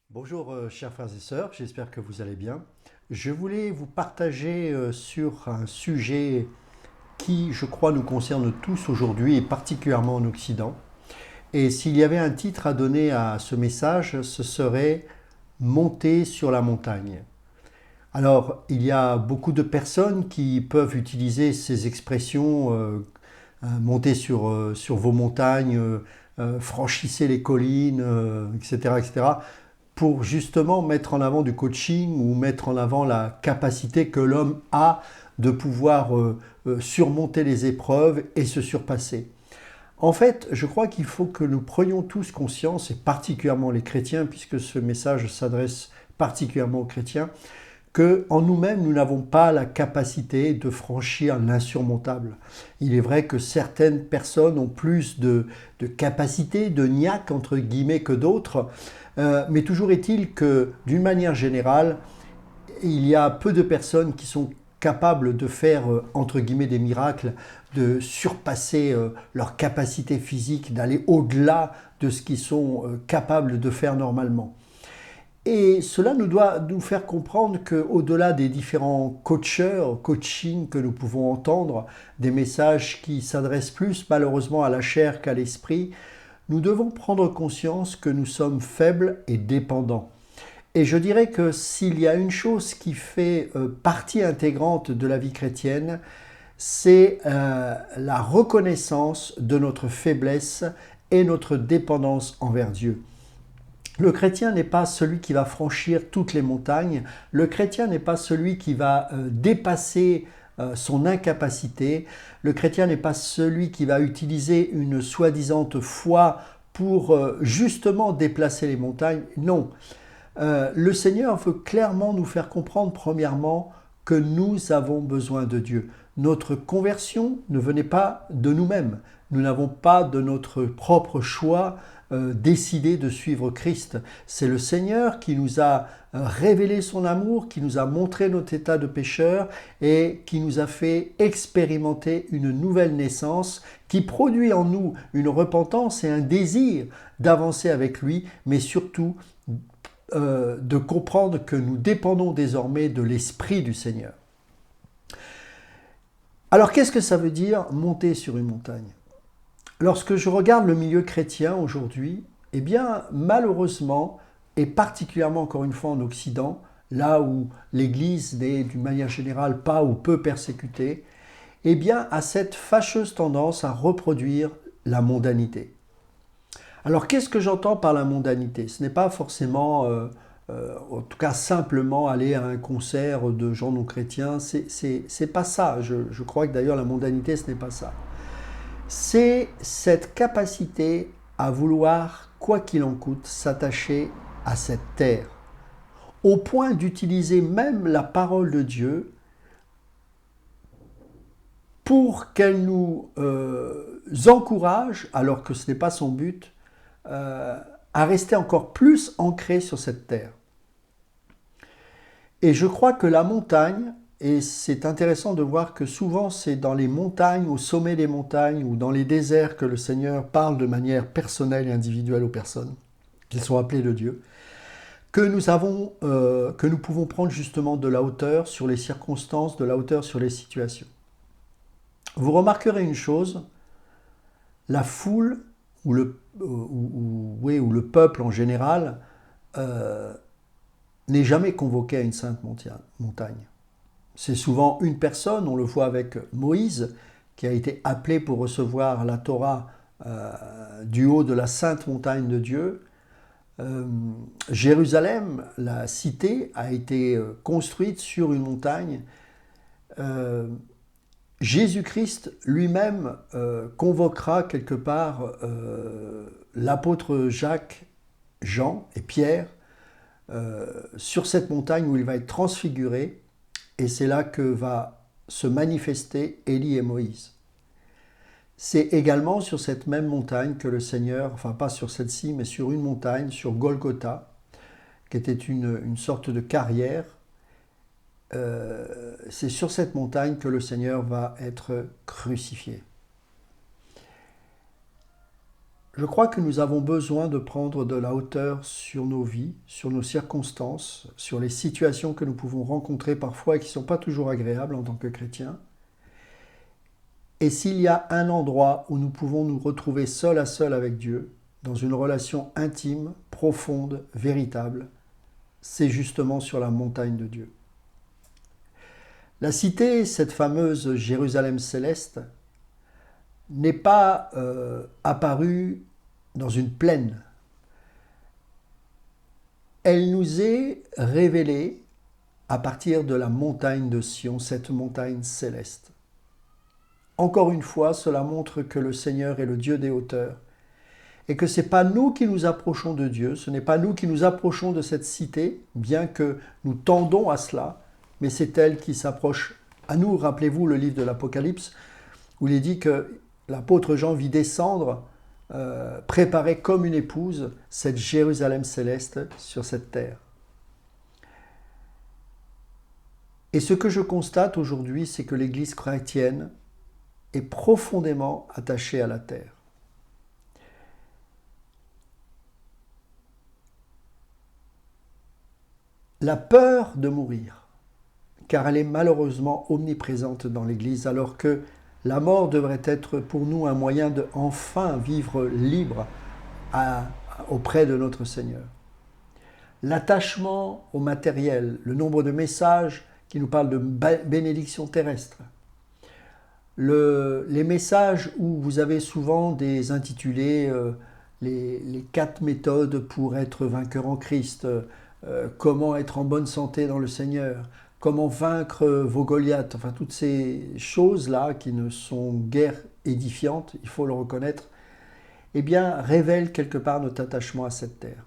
Bonjour chers frères et sœurs, j'espère que vous allez bien. Je voulais vous partager sur un sujet qui, je crois, nous concerne tous aujourd'hui et particulièrement en Occident. Et s'il y avait un titre à donner à ce message, ce serait Monter sur la montagne. Alors, il y a beaucoup de personnes qui peuvent utiliser ces expressions, monter sur vos montagnes, franchissez les collines, etc., etc., pour justement mettre en avant du coaching ou mettre en avant la capacité que l'homme a de pouvoir surmonter les épreuves et se surpasser. En fait, je crois qu'il faut que nous prenions tous conscience, et particulièrement les chrétiens, puisque ce message s'adresse particulièrement aux chrétiens, que en nous-mêmes, nous n'avons pas la capacité de franchir l'insurmontable. Il est vrai que certaines personnes ont plus de capacité, de niaque, entre guillemets, que d'autres, mais toujours est-il que, d'une manière générale, il y a peu de personnes qui sont capables de faire, entre guillemets, des miracles, de surpasser leur capacité physique, d'aller au-delà de ce qu'ils sont capables de faire normalement. Et cela nous doit nous faire comprendre qu'au-delà des différents coaching que nous pouvons entendre, des messages qui s'adressent plus malheureusement à la chair qu'à l'esprit, nous devons prendre conscience que nous sommes faibles et dépendants. Et je dirais que s'il y a une chose qui fait partie intégrante de la vie chrétienne, c'est la reconnaissance de notre faiblesse et notre dépendance envers Dieu. Le chrétien n'est pas celui qui va franchir toutes les montagnes, le chrétien n'est pas celui qui va dépasser son incapacité, le chrétien n'est pas celui qui va utiliser une soi-disant foi pour justement déplacer les montagnes. Non, le Seigneur veut clairement nous faire comprendre premièrement que nous avons besoin de Dieu. Notre conversion ne venait pas de nous-mêmes. Nous n'avons pas de notre propre choix décidé de suivre Christ. C'est le Seigneur qui nous a révélé son amour, qui nous a montré notre état de pécheur et qui nous a fait expérimenter une nouvelle naissance qui produit en nous une repentance et un désir d'avancer avec lui, mais surtout de comprendre que nous dépendons désormais de l'Esprit du Seigneur. Alors qu'est-ce que ça veut dire monter sur une montagne ? Lorsque je regarde le milieu chrétien aujourd'hui, eh bien malheureusement, et particulièrement encore une fois en Occident, là où l'Église n'est d'une manière générale pas ou peu persécutée, eh bien a cette fâcheuse tendance à reproduire la mondanité. Alors qu'est-ce que j'entends par la mondanité ? Ce n'est pas forcément, en tout cas simplement aller à un concert de gens non chrétiens, c'est pas ça. Je crois que d'ailleurs la mondanité ce n'est pas ça. C'est cette capacité à vouloir, quoi qu'il en coûte, s'attacher à cette terre, au point d'utiliser même la parole de Dieu pour qu'elle nous encourage, alors que ce n'est pas son but, à rester encore plus ancré sur cette terre. Et je crois que la montagne, et c'est intéressant de voir que souvent c'est dans les montagnes, au sommet des montagnes ou dans les déserts que le Seigneur parle de manière personnelle et individuelle aux personnes qui sont appelées de Dieu, que nous pouvons prendre justement de la hauteur sur les circonstances, de la hauteur sur les situations. Vous remarquerez une chose, la foule ou le peuple en général n'est jamais convoqué à une sainte montagne. C'est souvent une personne, on le voit avec Moïse, qui a été appelé pour recevoir la Torah du haut de la sainte montagne de Dieu. Jérusalem, la cité, a été construite sur une montagne. Jésus-Christ lui-même convoquera quelque part l'apôtre Jacques, Jean et Pierre sur cette montagne où il va être transfiguré, et c'est là que va se manifester Élie et Moïse. C'est également sur cette même montagne que le Seigneur, enfin pas sur celle-ci, mais sur une montagne, sur Golgotha, qui était une sorte de carrière, c'est sur cette montagne que le Seigneur va être crucifié. Je crois que nous avons besoin de prendre de la hauteur sur nos vies, sur nos circonstances, sur les situations que nous pouvons rencontrer parfois et qui ne sont pas toujours agréables en tant que chrétiens. Et s'il y a un endroit où nous pouvons nous retrouver seul à seul avec Dieu, dans une relation intime, profonde, véritable, c'est justement sur la montagne de Dieu. La cité, cette fameuse Jérusalem céleste, n'est pas apparue dans une plaine. Elle nous est révélée à partir de la montagne de Sion, cette montagne céleste. Encore une fois, cela montre que le Seigneur est le Dieu des hauteurs et que ce n'est pas nous qui nous approchons de Dieu, ce n'est pas nous qui nous approchons de cette cité, bien que nous tendons à cela, mais c'est elle qui s'approche à nous. Rappelez-vous le livre de l'Apocalypse, où il est dit que l'apôtre Jean vit descendre, préparer comme une épouse, cette Jérusalem céleste sur cette terre. Et ce que je constate aujourd'hui, c'est que l'Église chrétienne est profondément attachée à la terre. La peur de mourir, car elle est malheureusement omniprésente dans l'Église, alors que la mort devrait être pour nous un moyen de enfin vivre libre auprès de notre Seigneur. L'attachement au matériel, le nombre de messages qui nous parlent de bénédiction terrestre, les messages où vous avez souvent des intitulés les 4 méthodes pour être vainqueur en Christ, comment être en bonne santé dans le Seigneur, comment vaincre vos Goliaths, enfin toutes ces choses-là qui ne sont guère édifiantes, il faut le reconnaître, eh bien révèlent quelque part notre attachement à cette terre.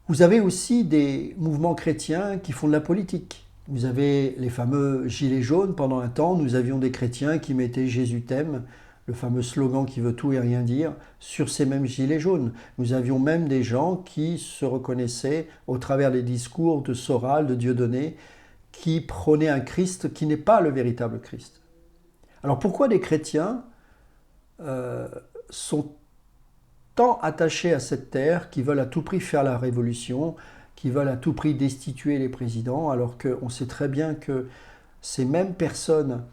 Vous avez aussi des mouvements chrétiens qui font de la politique. Vous avez les fameux gilets jaunes. Pendant un temps, nous avions des chrétiens qui mettaient Jésus t'aime, le fameux slogan qui veut tout et rien dire, sur ces mêmes gilets jaunes. Nous avions même des gens qui se reconnaissaient au travers des discours de Soral, de Dieudonné, qui prônaient un Christ qui n'est pas le véritable Christ. Alors pourquoi les chrétiens sont tant attachés à cette terre, qui veulent à tout prix faire la révolution, qui veulent à tout prix destituer les présidents, alors qu'on sait très bien que ces mêmes personnes,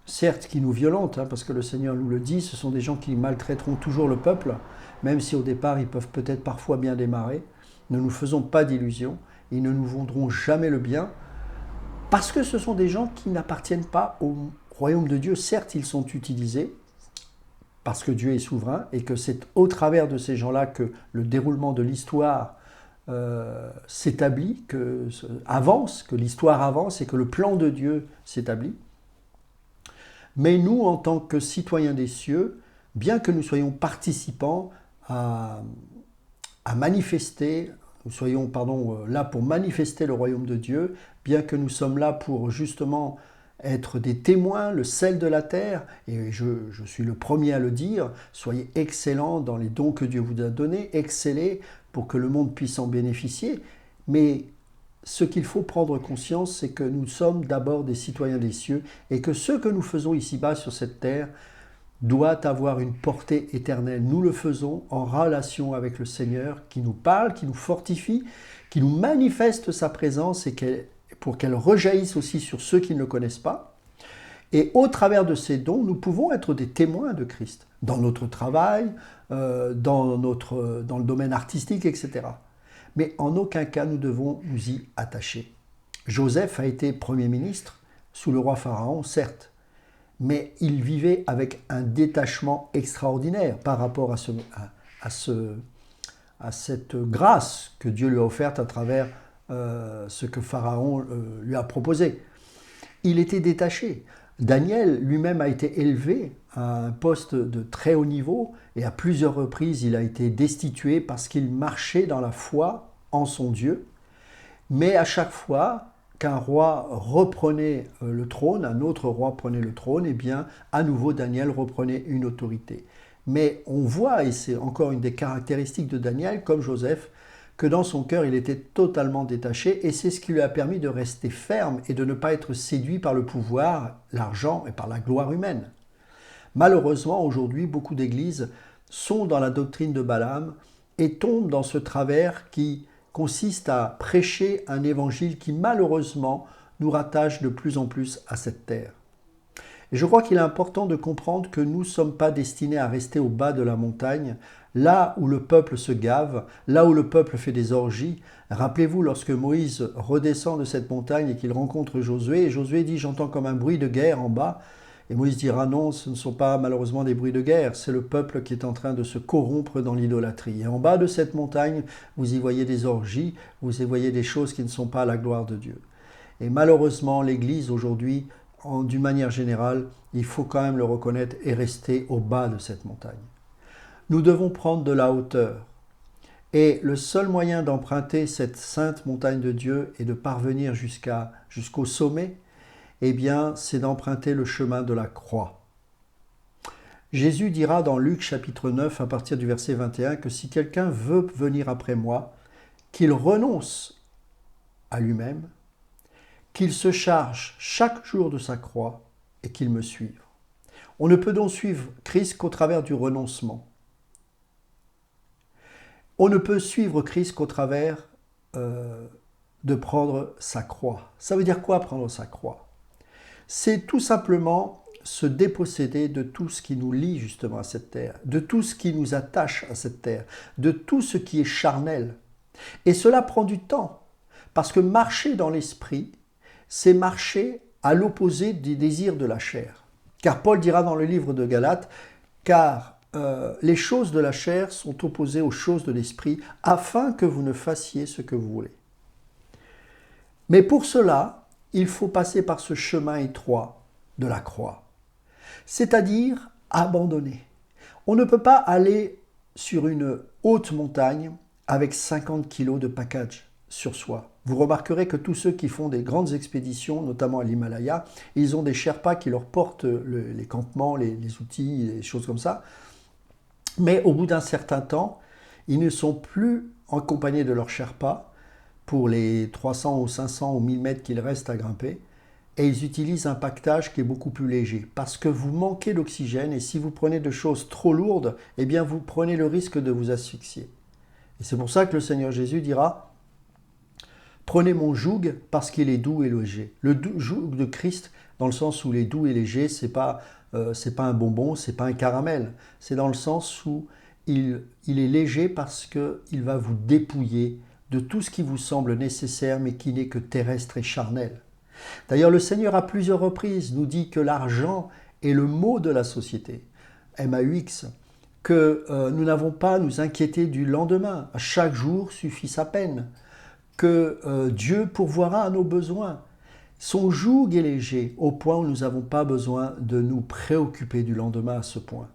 certes qui nous violentent, parce que le Seigneur nous le dit, ce sont des gens qui maltraiteront toujours le peuple, même si au départ ils peuvent peut-être parfois bien démarrer. Ne nous faisons pas d'illusions, ils ne nous vendront jamais le bien, parce que ce sont des gens qui n'appartiennent pas au royaume de Dieu. Certes, ils sont utilisés, parce que Dieu est souverain, et que c'est au travers de ces gens-là que le déroulement de l'histoire s'établit, que l'histoire avance et que le plan de Dieu s'établit. Mais nous, en tant que citoyens des cieux, bien que nous soyons participants à manifester, nous soyons là pour manifester le royaume de Dieu, bien que nous sommes là pour justement être des témoins, le sel de la terre, et je suis le premier à le dire, soyez excellents dans les dons que Dieu vous a donnés, excellez pour que le monde puisse en bénéficier, mais ce qu'il faut prendre conscience, c'est que nous sommes d'abord des citoyens des cieux, et que ce que nous faisons ici-bas sur cette terre doit avoir une portée éternelle. Nous le faisons en relation avec le Seigneur, qui nous parle, qui nous fortifie, qui nous manifeste sa présence, et pour qu'elle rejaillisse aussi sur ceux qui ne le connaissent pas. Et au travers de ces dons, nous pouvons être des témoins de Christ, dans notre travail, dans le domaine artistique, etc. Mais en aucun cas nous devons nous y attacher. Joseph a été Premier ministre sous le roi Pharaon, certes, mais il vivait avec un détachement extraordinaire par rapport à cette grâce que Dieu lui a offerte à travers ce que Pharaon lui a proposé. Il était détaché. Daniel lui-même a été élevé à un poste de très haut niveau et à plusieurs reprises il a été destitué parce qu'il marchait dans la foi en son Dieu. Mais à chaque fois qu'un roi reprenait le trône, un autre roi prenait le trône, et bien à nouveau Daniel reprenait une autorité. Mais on voit, et c'est encore une des caractéristiques de Daniel, comme Joseph, que dans son cœur, il était totalement détaché, et c'est ce qui lui a permis de rester ferme et de ne pas être séduit par le pouvoir, l'argent et par la gloire humaine. Malheureusement, aujourd'hui, beaucoup d'églises sont dans la doctrine de Balaam et tombent dans ce travers qui consiste à prêcher un évangile qui malheureusement nous rattache de plus en plus à cette terre. Et je crois qu'il est important de comprendre que nous ne sommes pas destinés à rester au bas de la montagne, là où le peuple se gave, là où le peuple fait des orgies. Rappelez-vous lorsque Moïse redescend de cette montagne et qu'il rencontre Josué, et Josué dit « J'entends comme un bruit de guerre en bas ». Et Moïse dira « Non, ce ne sont pas malheureusement des bruits de guerre, c'est le peuple qui est en train de se corrompre dans l'idolâtrie. Et en bas de cette montagne, vous y voyez des orgies, vous y voyez des choses qui ne sont pas à la gloire de Dieu. » Et malheureusement, l'Église aujourd'hui, d'une manière générale, il faut quand même le reconnaître, est rester au bas de cette montagne. Nous devons prendre de la hauteur. Et le seul moyen d'emprunter cette sainte montagne de Dieu et de parvenir jusqu'au sommet, eh bien, c'est d'emprunter le chemin de la croix. Jésus dira dans Luc chapitre 9, à partir du verset 21, que si quelqu'un veut venir après moi, qu'il renonce à lui-même, qu'il se charge chaque jour de sa croix et qu'il me suive. On ne peut donc suivre Christ qu'au travers du renoncement. On ne peut suivre Christ qu'au travers de prendre sa croix. Ça veut dire quoi prendre sa croix? C'est tout simplement se déposséder de tout ce qui nous lie justement à cette terre, de tout ce qui nous attache à cette terre, de tout ce qui est charnel. Et cela prend du temps, parce que marcher dans l'esprit, c'est marcher à l'opposé des désirs de la chair. Car Paul dira dans le livre de Galates, car les choses de la chair sont opposées aux choses de l'esprit, afin que vous ne fassiez ce que vous voulez. Mais pour cela, il faut passer par ce chemin étroit de la croix, c'est-à-dire abandonner. On ne peut pas aller sur une haute montagne avec 50 kilos de package sur soi. Vous remarquerez que tous ceux qui font des grandes expéditions, notamment à l'Himalaya, ils ont des Sherpas qui leur portent les campements, les outils, les choses comme ça. Mais au bout d'un certain temps, ils ne sont plus accompagnés de leurs Sherpas pour les 300 ou 500 ou 1000 mètres qu'il reste à grimper. Et ils utilisent un pactage qui est beaucoup plus léger parce que vous manquez d'oxygène et si vous prenez de choses trop lourdes, eh bien vous prenez le risque de vous asphyxier. Et c'est pour ça que le Seigneur Jésus dira « Prenez mon joug parce qu'il est doux et léger ». Le joug de Christ, dans le sens où il est doux et léger, c'est pas un bonbon, c'est pas un caramel. C'est dans le sens où il est léger parce qu'il va vous dépouiller de tout ce qui vous semble nécessaire mais qui n'est que terrestre et charnel. D'ailleurs, le Seigneur à plusieurs reprises nous dit que l'argent est le mot de la société, MAUX, que nous n'avons pas à nous inquiéter du lendemain. À chaque jour suffit sa peine, que Dieu pourvoira à nos besoins. Son joug est léger, au point où nous n'avons pas besoin de nous préoccuper du lendemain à ce point.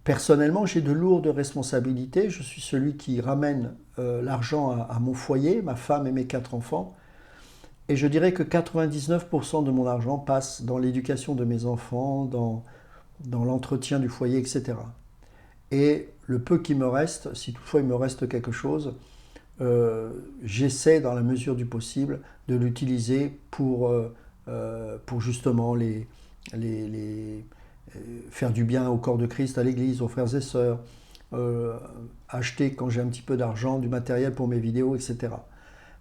Personnellement, j'ai de lourdes responsabilités. Je suis celui qui ramène l'argent à mon foyer, ma femme et mes 4 enfants. Et je dirais que 99% de mon argent passe dans l'éducation de mes enfants, dans l'entretien du foyer, etc. Et le peu qui me reste, si toutefois il me reste quelque chose, j'essaie dans la mesure du possible de l'utiliser pour justement faire du bien au corps de Christ, à l'Église, aux frères et sœurs, acheter quand j'ai un petit peu d'argent, du matériel pour mes vidéos, etc.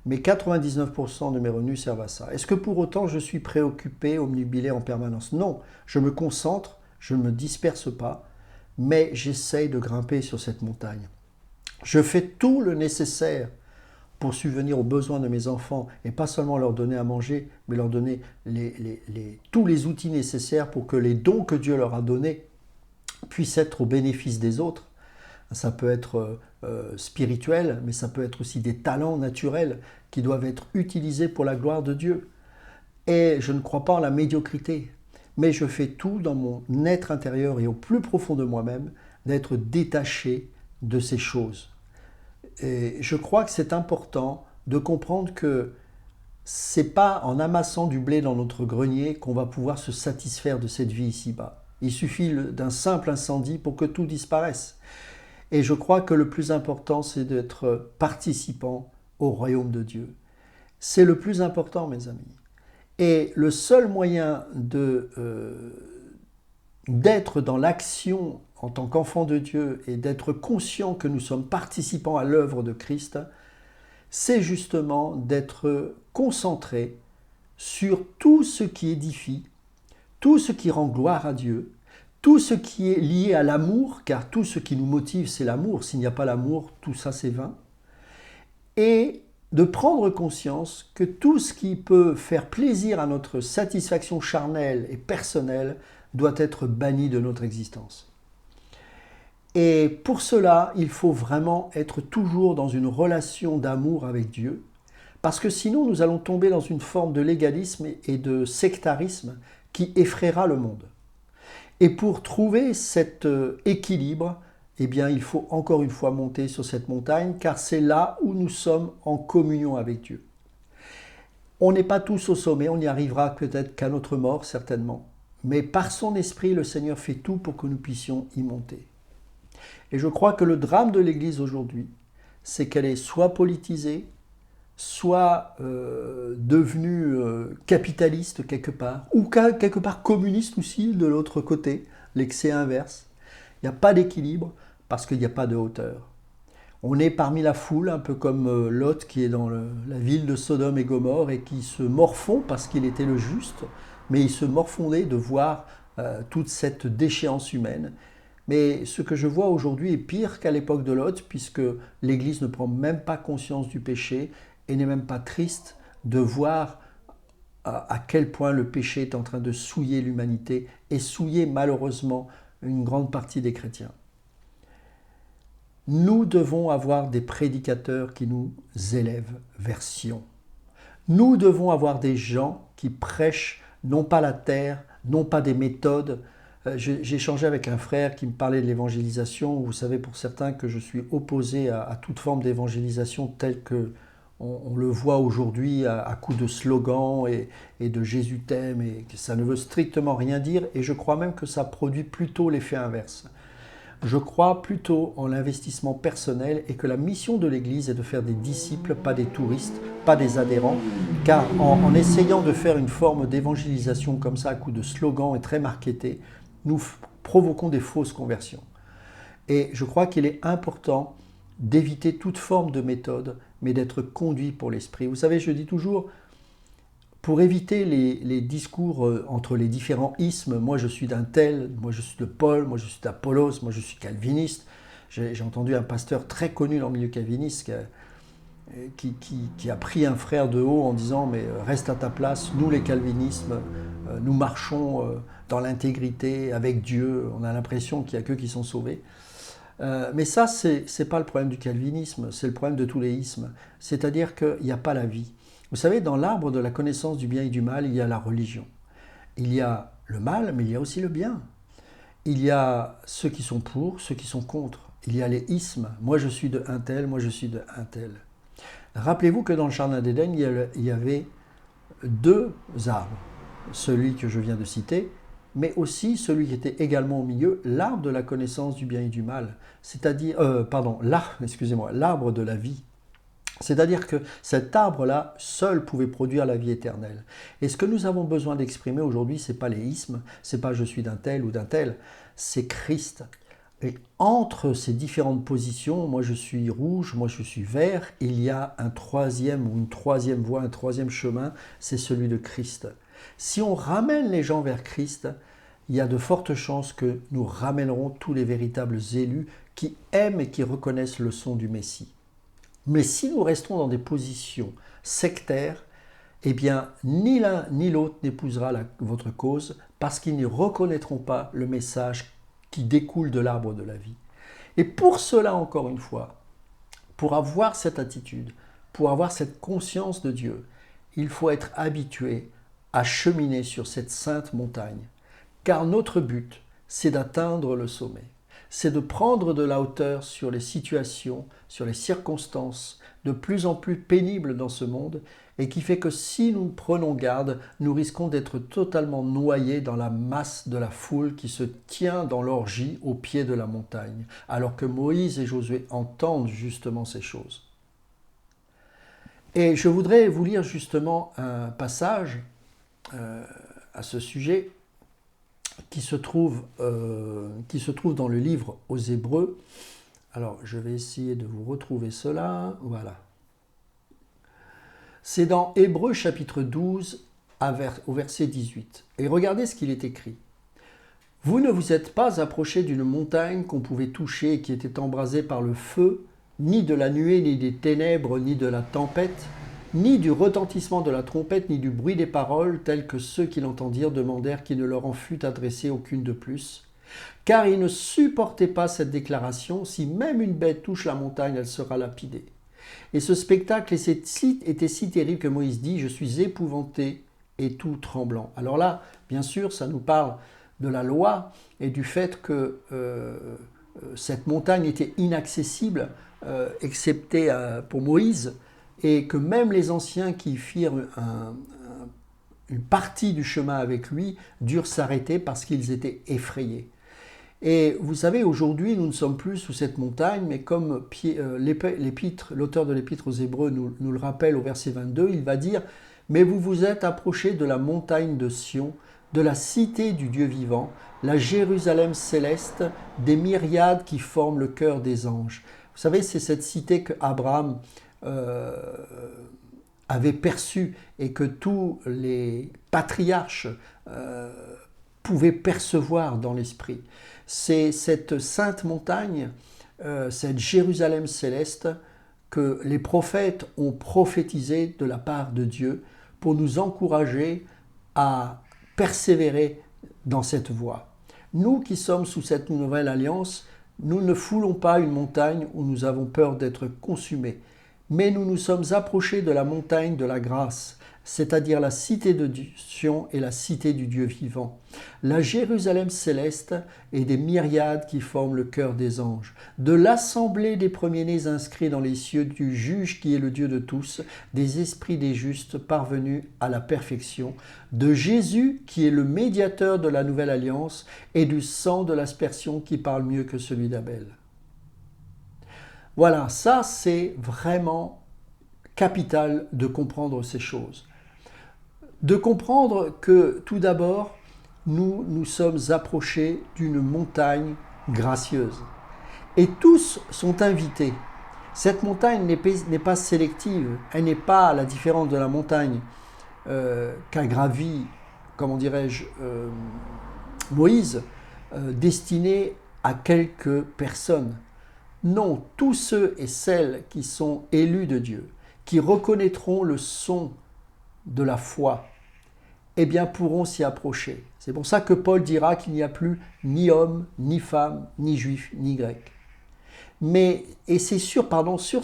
Mais 99% de mes revenus servent à ça. Est-ce que pour autant je suis préoccupé, omnubilé en permanence? Non, je me concentre, je ne me disperse pas, mais j'essaye de grimper sur cette montagne. Je fais tout le nécessaire pour subvenir aux besoins de mes enfants et pas seulement leur donner à manger, mais leur donner tous les outils nécessaires pour que les dons que Dieu leur a donnés puissent être au bénéfice des autres. Ça peut être spirituel, mais ça peut être aussi des talents naturels qui doivent être utilisés pour la gloire de Dieu. Et je ne crois pas en la médiocrité, mais je fais tout dans mon être intérieur et au plus profond de moi-même d'être détaché de ces choses. Et je crois que c'est important de comprendre que c'est pas en amassant du blé dans notre grenier qu'on va pouvoir se satisfaire de cette vie ici-bas. Il suffit d'un simple incendie pour que tout disparaisse. Et je crois que le plus important, c'est d'être participant au royaume de Dieu. C'est le plus important, mes amis. Et le seul moyen d'être dans l'action en tant qu'enfants de Dieu et d'être conscients que nous sommes participants à l'œuvre de Christ, c'est justement d'être concentré sur tout ce qui édifie, tout ce qui rend gloire à Dieu, tout ce qui est lié à l'amour, car tout ce qui nous motive, c'est l'amour. S'il n'y a pas l'amour, tout ça, c'est vain. Et de prendre conscience que tout ce qui peut faire plaisir à notre satisfaction charnelle et personnelle doit être banni de notre existence. Et pour cela, il faut vraiment être toujours dans une relation d'amour avec Dieu, parce que sinon nous allons tomber dans une forme de légalisme et de sectarisme qui effraiera le monde. Et pour trouver cet équilibre, eh bien, il faut encore une fois monter sur cette montagne, car c'est là où nous sommes en communion avec Dieu. On n'est pas tous au sommet, on n'y arrivera peut-être qu'à notre mort, certainement. Mais par son esprit, le Seigneur fait tout pour que nous puissions y monter. Et je crois que le drame de l'Église aujourd'hui, c'est qu'elle est soit politisée, soit devenue capitaliste quelque part, ou quelque part communiste aussi de l'autre côté, l'excès inverse. Il n'y a pas d'équilibre parce qu'il n'y a pas de hauteur. On est parmi la foule, un peu comme Lot qui est dans la ville de Sodome et Gomorrhe et qui se morfond parce qu'il était le juste, mais il se morfondait de voir toute cette déchéance humaine. Mais ce que je vois aujourd'hui est pire qu'à l'époque de Lot, puisque l'Église ne prend même pas conscience du péché et n'est même pas triste de voir à quel point le péché est en train de souiller l'humanité et souiller malheureusement une grande partie des chrétiens. Nous devons avoir des prédicateurs qui nous élèvent vers Sion. Nous devons avoir des gens qui prêchent non pas la terre, non pas des méthodes. J'ai échangé avec un frère qui me parlait de l'évangélisation. Vous savez pour certains que je suis opposé à toute forme d'évangélisation telle que on le voit aujourd'hui à coups de slogans et de Jésus t'aime, et que ça ne veut strictement rien dire, et je crois même que ça produit plutôt l'effet inverse. Je crois plutôt en l'investissement personnel et que la mission de l'Église est de faire des disciples, pas des touristes, pas des adhérents, car en essayant de faire une forme d'évangélisation comme ça à coups de slogans et très marketés, nous provoquons des fausses conversions. Et je crois qu'il est important d'éviter toute forme de méthode, mais d'être conduit pour l'esprit. Vous savez, je dis toujours, pour éviter les discours entre les différents ismes, moi je suis d'un tel, moi je suis de Paul, moi je suis d'Apollos, moi je suis calviniste. J'ai entendu un pasteur très connu dans le milieu calviniste qui a pris un frère de haut en disant « mais reste à ta place, nous les calvinistes, nous marchons dans l'intégrité avec Dieu, on a l'impression qu'il n'y a qu'eux qui sont sauvés ». Mais ça, c'est pas le problème du calvinisme, c'est le problème de tous les ismes. C'est-à-dire qu'il n'y a pas la vie. Vous savez, dans l'arbre de la connaissance du bien et du mal, il y a la religion. Il y a le mal, mais il y a aussi le bien. Il y a ceux qui sont pour, ceux qui sont contre. Il y a les ismes. Moi, je suis de un tel, moi, je suis de un tel. Rappelez-vous que dans le jardin d'Éden, il y avait deux arbres. Celui que je viens de citer, mais aussi celui qui était également au milieu, l'arbre de la connaissance du bien et du mal, c'est-à-dire, l'arbre de la vie. C'est-à-dire que cet arbre-là, seul pouvait produire la vie éternelle. Et ce que nous avons besoin d'exprimer aujourd'hui, ce n'est pas les ismes, ce n'est pas je suis d'un tel ou d'un tel, c'est Christ. Et entre ces différentes positions, moi je suis rouge, moi je suis vert, il y a un troisième ou une troisième voie, un troisième chemin, c'est celui de Christ. Si on ramène les gens vers Christ, il y a de fortes chances que nous ramènerons tous les véritables élus qui aiment et qui reconnaissent le son du Messie. Mais si nous restons dans des positions sectaires, eh bien, ni l'un ni l'autre n'épousera votre cause parce qu'ils ne reconnaîtront pas le message qui découle de l'arbre de la vie. Et pour cela, encore une fois, pour avoir cette attitude, pour avoir cette conscience de Dieu, il faut être habitué à cheminer sur cette sainte montagne. Car notre but, c'est d'atteindre le sommet. C'est de prendre de la hauteur sur les situations, sur les circonstances de plus en plus pénibles dans ce monde et qui fait que si nous prenons garde, nous risquons d'être totalement noyés dans la masse de la foule qui se tient dans l'orgie au pied de la montagne, alors que Moïse et Josué entendent justement ces choses. Et je voudrais vous lire justement un passage à ce sujet qui se trouve dans le livre aux Hébreux. Alors, je vais essayer de vous retrouver cela. Voilà. C'est dans Hébreux chapitre 12 au verset 18. Et regardez ce qu'il est écrit. Vous ne vous êtes pas approchés d'une montagne qu'on pouvait toucher et qui était embrasée par le feu, ni de la nuée, ni des ténèbres, ni de la tempête, ni du retentissement de la trompette, ni du bruit des paroles, tels que ceux qui l'entendirent demandèrent qu'il ne leur en fût adressé aucune de plus. Car ils ne supportaient pas cette déclaration, si même une bête touche la montagne, elle sera lapidée. Et ce spectacle était si terrible que Moïse dit « Je suis épouvanté et tout tremblant ». Alors là, bien sûr, ça nous parle de la loi et du fait que cette montagne était inaccessible, excepté pour Moïse, et que même les anciens qui firent une partie du chemin avec lui durent s'arrêter parce qu'ils étaient effrayés. Et vous savez, aujourd'hui, nous ne sommes plus sous cette montagne, mais comme l'auteur de l'Épître aux Hébreux nous le rappelle au verset 22, il va dire « Mais vous vous êtes approchés de la montagne de Sion, de la cité du Dieu vivant, la Jérusalem céleste, des myriades qui forment le cœur des anges. » Vous savez, c'est cette cité que Abraham avait perçue et que tous les patriarches pouvaient percevoir dans l'esprit. C'est cette sainte montagne, cette Jérusalem céleste, que les prophètes ont prophétisé de la part de Dieu pour nous encourager à persévérer dans cette voie. Nous qui sommes sous cette nouvelle alliance, nous ne foulons pas une montagne où nous avons peur d'être consumés, mais nous nous sommes approchés de la montagne de la grâce, c'est-à-dire la cité de Sion et la cité du Dieu vivant, la Jérusalem céleste et des myriades qui forment le cœur des anges, de l'assemblée des premiers-nés inscrits dans les cieux, du juge qui est le Dieu de tous, des esprits des justes parvenus à la perfection, de Jésus qui est le médiateur de la nouvelle alliance et du sang de l'aspersion qui parle mieux que celui d'Abel. Voilà, ça c'est vraiment capital de comprendre ces choses. De comprendre que tout d'abord, nous nous sommes approchés d'une montagne gracieuse. Et tous sont invités. Cette montagne n'est pas sélective, elle n'est pas, à la différence de la montagne qu'a gravi, comment dirais-je, Moïse, destinée à quelques personnes. Non, tous ceux et celles qui sont élus de Dieu, qui reconnaîtront le son de la foi, eh bien pourront s'y approcher. C'est pour ça que Paul dira qu'il n'y a plus ni homme, ni femme, ni juif, ni grec. Et c'est sur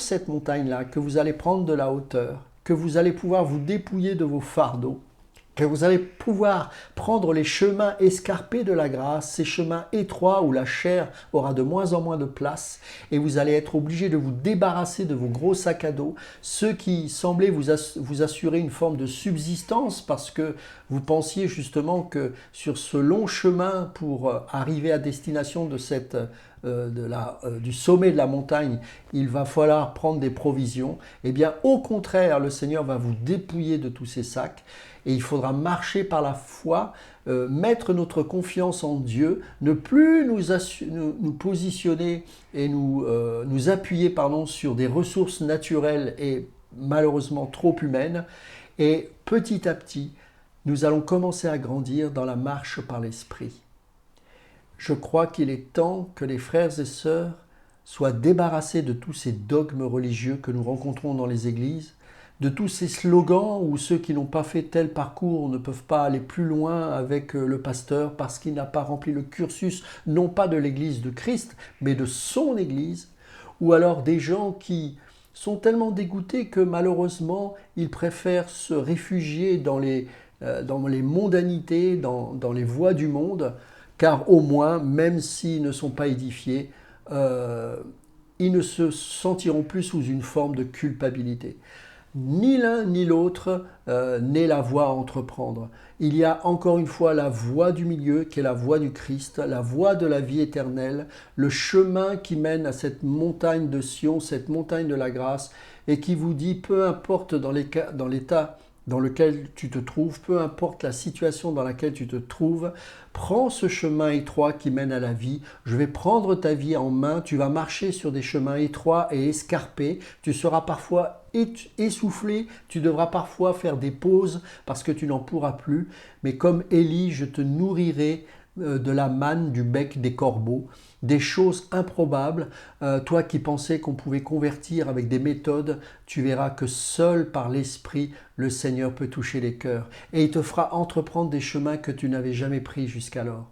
cette montagne-là que vous allez prendre de la hauteur, que vous allez pouvoir vous dépouiller de vos fardeaux, que vous allez pouvoir prendre les chemins escarpés de la grâce, ces chemins étroits où la chair aura de moins en moins de place, et vous allez être obligé de vous débarrasser de vos gros sacs à dos, ceux qui semblaient vous assurer une forme de subsistance parce que vous pensiez justement que sur ce long chemin pour arriver à destination de du sommet de la montagne, il va falloir prendre des provisions. Eh bien, au contraire, le Seigneur va vous dépouiller de tous ces sacs et il faudra marcher par la foi, mettre notre confiance en Dieu, ne plus nous positionner et nous appuyer sur des ressources naturelles et malheureusement trop humaines. Et petit à petit, nous allons commencer à grandir dans la marche par l'Esprit. Je crois qu'il est temps que les frères et sœurs soient débarrassés de tous ces dogmes religieux que nous rencontrons dans les églises, de tous ces slogans où ceux qui n'ont pas fait tel parcours ne peuvent pas aller plus loin avec le pasteur parce qu'il n'a pas rempli le cursus, non pas de l'Église de Christ, mais de son Église, ou alors des gens qui sont tellement dégoûtés que malheureusement ils préfèrent se réfugier dans les mondanités, dans les voies du monde, car au moins, même s'ils ne sont pas édifiés, ils ne se sentiront plus sous une forme de culpabilité. Ni l'un ni l'autre n'est la voie à entreprendre. Il y a encore une fois la voie du milieu qui est la voie du Christ, la voie de la vie éternelle, le chemin qui mène à cette montagne de Sion, cette montagne de la grâce, et qui vous dit, peu importe dans l'état dans lequel tu te trouves, peu importe la situation dans laquelle tu te trouves, prends ce chemin étroit qui mène à la vie. Je vais prendre ta vie en main. Tu vas marcher sur des chemins étroits et escarpés. Tu seras parfois essoufflé. Tu devras parfois faire des pauses parce que tu n'en pourras plus. Mais comme Élie, je te nourrirai de la manne du bec des corbeaux, des choses improbables. Toi qui pensais qu'on pouvait convertir avec des méthodes, tu verras que seul par l'Esprit, le Seigneur peut toucher les cœurs. Et il te fera entreprendre des chemins que tu n'avais jamais pris jusqu'alors.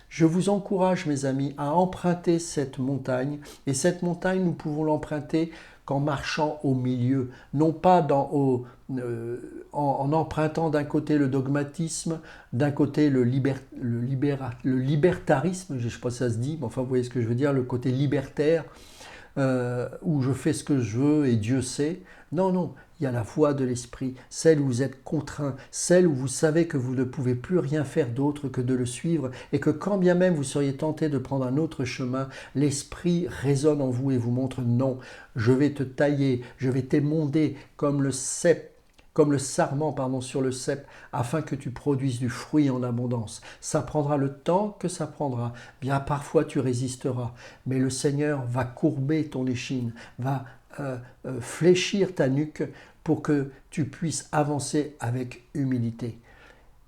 Je vous encourage, mes amis, à emprunter cette montagne. Et cette montagne, nous pouvons l'emprunter qu'en marchant au milieu, non pas en empruntant d'un côté le dogmatisme, d'un côté le libertarisme, je ne sais pas si ça se dit, mais enfin vous voyez ce que je veux dire, le côté libertaire, où je fais ce que je veux et Dieu sait. Non, non, il y a la voie de l'esprit, celle où vous êtes contraint, celle où vous savez que vous ne pouvez plus rien faire d'autre que de le suivre et que quand bien même vous seriez tenté de prendre un autre chemin, l'esprit résonne en vous et vous montre non, je vais te tailler, je vais t'émonder comme le sarment sur le cep, afin que tu produises du fruit en abondance. Ça prendra le temps que ça prendra. Bien parfois tu résisteras, mais le Seigneur va courber ton échine, va fléchir ta nuque pour que tu puisses avancer avec humilité.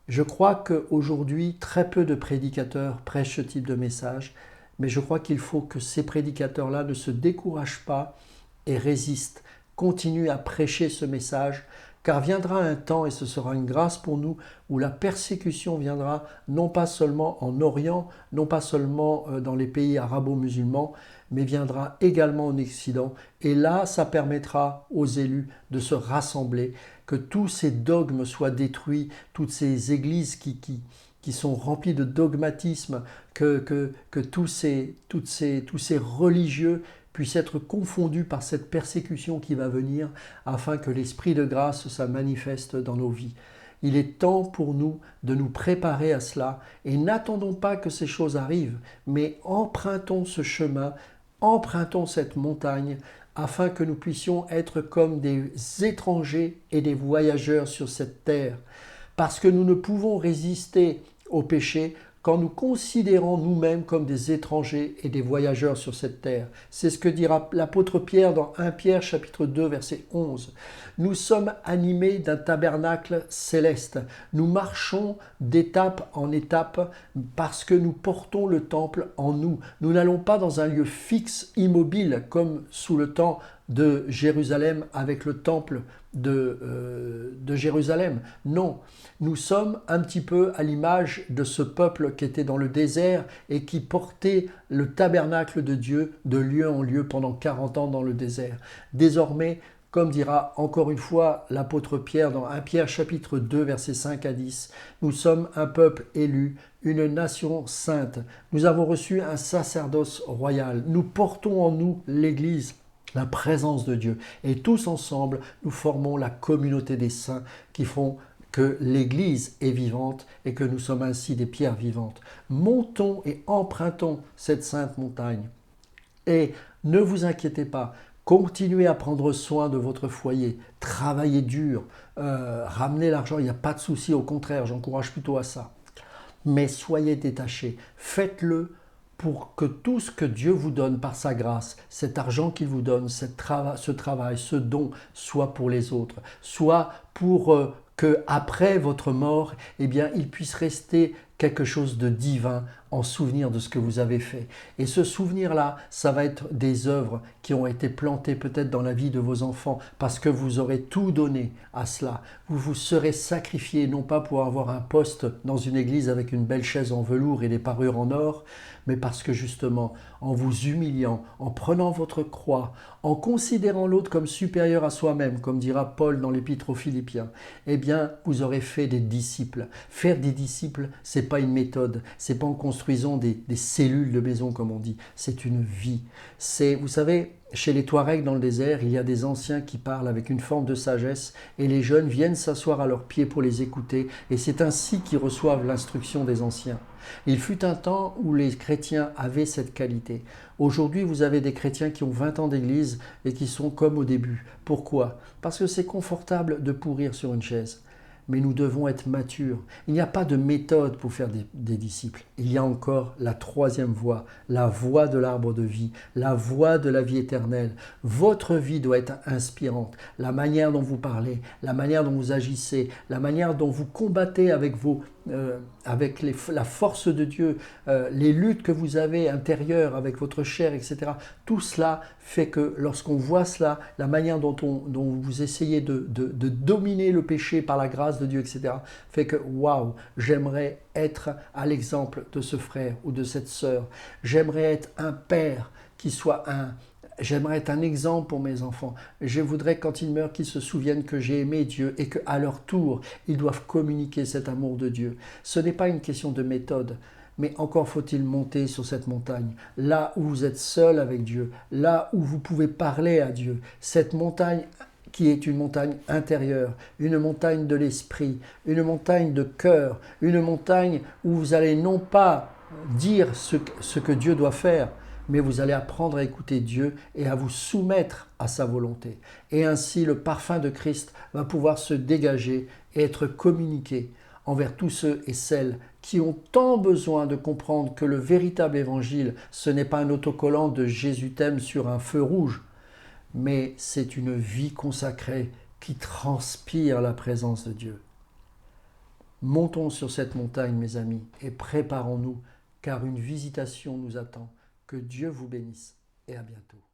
Je crois qu'aujourd'hui, très peu de prédicateurs prêchent ce type de message, mais je crois qu'il faut que ces prédicateurs-là ne se découragent pas et résistent, continuent à prêcher ce message, car viendra un temps, et ce sera une grâce pour nous, où la persécution viendra non pas seulement en Orient, non pas seulement dans les pays arabo-musulmans, mais viendra également en Occident. Et là, ça permettra aux élus de se rassembler, que tous ces dogmes soient détruits, toutes ces églises qui sont remplies de dogmatisme, que tous ces religieux puissent être confondus par cette persécution qui va venir, afin que l'Esprit de grâce se manifeste dans nos vies. Il est temps pour nous de nous préparer à cela et n'attendons pas que ces choses arrivent, mais empruntons ce chemin, empruntons cette montagne, afin que nous puissions être comme des étrangers et des voyageurs sur cette terre. Parce que nous ne pouvons résister au péché quand nous considérons nous-mêmes comme des étrangers et des voyageurs sur cette terre. C'est ce que dira l'apôtre Pierre dans 1 Pierre chapitre 2 verset 11. Nous sommes animés d'un tabernacle céleste. Nous marchons d'étape en étape parce que nous portons le temple en nous. Nous n'allons pas dans un lieu fixe, immobile, comme sous le temps de Jérusalem avec le temple de Jérusalem. Non, nous sommes un petit peu à l'image de ce peuple qui était dans le désert et qui portait le tabernacle de Dieu de lieu en lieu pendant 40 ans dans le désert. Désormais, comme dira encore une fois l'apôtre Pierre dans 1 Pierre chapitre 2 versets 5 à 10, nous sommes un peuple élu, une nation sainte. Nous avons reçu un sacerdoce royal. Nous portons en nous l'Église, la présence de Dieu. Et tous ensemble, nous formons la communauté des saints qui font que l'Église est vivante et que nous sommes ainsi des pierres vivantes. Montons et empruntons cette sainte montagne. Et ne vous inquiétez pas, continuez à prendre soin de votre foyer, travaillez dur, ramenez l'argent, il n'y a pas de souci, au contraire, j'encourage plutôt à ça. Mais soyez détachés, faites-le pour que tout ce que Dieu vous donne par sa grâce, cet argent qu'il vous donne, ce travail, ce don, soit pour les autres, soit pour que après votre mort, eh bien, il puisse rester quelque chose de divin en souvenir de ce que vous avez fait. Et ce souvenir-là, ça va être des œuvres qui ont été plantées peut-être dans la vie de vos enfants parce que vous aurez tout donné à cela. Vous vous serez sacrifié, non pas pour avoir un poste dans une église avec une belle chaise en velours et des parures en or, mais parce que justement, en vous humiliant, en prenant votre croix, en considérant l'autre comme supérieur à soi-même, comme dira Paul dans l'Épître aux Philippiens, eh bien, vous aurez fait des disciples. Faire des disciples, c'est pas une méthode, c'est pas en construisant des cellules de maison comme on dit, c'est une vie. Vous savez, chez les Touaregs dans le désert, il y a des anciens qui parlent avec une forme de sagesse et les jeunes viennent s'asseoir à leurs pieds pour les écouter et c'est ainsi qu'ils reçoivent l'instruction des anciens. Il fut un temps où les chrétiens avaient cette qualité. Aujourd'hui, vous avez des chrétiens qui ont 20 ans d'église et qui sont comme au début. Pourquoi ? Parce que c'est confortable de pourrir sur une chaise. mais nous devons être matures. Il n'y a pas de méthode pour faire des disciples. Il y a encore la troisième voie, la voie de l'arbre de vie, la voie de la vie éternelle. Votre vie doit être inspirante. La manière dont vous parlez, la manière dont vous agissez, la manière dont vous combattez avec la force de Dieu, les luttes que vous avez intérieures avec votre chair, etc. Tout cela fait que lorsqu'on voit cela, la manière dont vous essayez de dominer le péché par la grâce de Dieu, etc., fait que waouh, j'aimerais être à l'exemple de ce frère ou de cette sœur. J'aimerais être un père qui soit J'aimerais être un exemple pour mes enfants. Je voudrais, quand ils meurent, qu'ils se souviennent que j'ai aimé Dieu et qu'à leur tour, ils doivent communiquer cet amour de Dieu. Ce n'est pas une question de méthode, mais encore faut-il monter sur cette montagne, là où vous êtes seul avec Dieu, là où vous pouvez parler à Dieu. Cette montagne qui est une montagne intérieure, une montagne de l'esprit, une montagne de cœur, une montagne où vous allez non pas dire ce que Dieu doit faire, mais vous allez apprendre à écouter Dieu et à vous soumettre à sa volonté. Et ainsi, le parfum de Christ va pouvoir se dégager et être communiqué envers tous ceux et celles qui ont tant besoin de comprendre que le véritable évangile, ce n'est pas un autocollant de Jésus t'aime sur un feu rouge, mais c'est une vie consacrée qui transpire la présence de Dieu. Montons sur cette montagne, mes amis, et préparons-nous, car une visitation nous attend. Que Dieu vous bénisse et à bientôt.